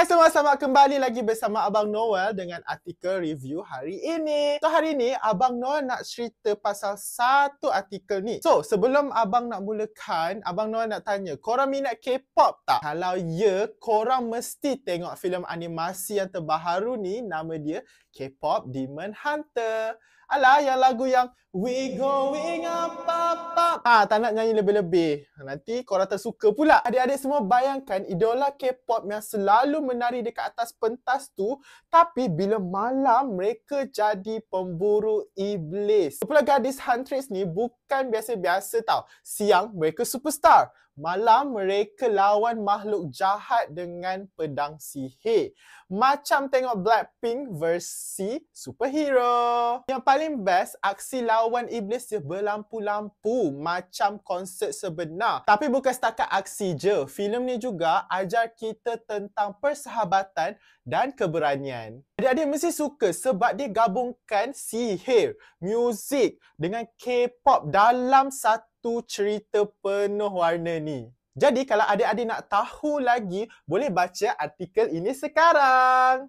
semua, selamat kembali lagi bersama Abang Noel dengan artikel review hari ini. So, hari ini Abang Noel nak cerita pasal satu artikel ni. So, sebelum Abang nak mulakan, Abang Noel nak tanya, korang minat K-pop tak? Kalau ya, korang mesti tengok filem animasi yang terbaru ni, nama dia K-pop Demon Hunter. Alah, yang lagu yang We going up, up, up. Tak nak nyanyi lebih-lebih. Nanti korang tersuka pula. Adik-adik semua bayangkan idola K-pop yang selalu menari dekat atas pentas tu, tapi bila malam mereka jadi pemburu iblis. Pula gadis Huntress ni bukan biasa-biasa tau. Siang mereka superstar. Malam mereka lawan makhluk jahat dengan pedang sihir. Macam tengok Blackpink versi superhero. Yang paling best, aksi lawan iblis dia berlampu-lampu macam konsert sebenar. Tapi bukan setakat aksi je. Filem ni juga ajar kita tentang persahabatan dan keberanian. Adik-adik mesti suka sebab dia gabungkan sihir, muzik dengan K-pop dalam satu cerita penuh warna ni. Jadi kalau adik-adik nak tahu lagi, boleh baca artikel ini sekarang.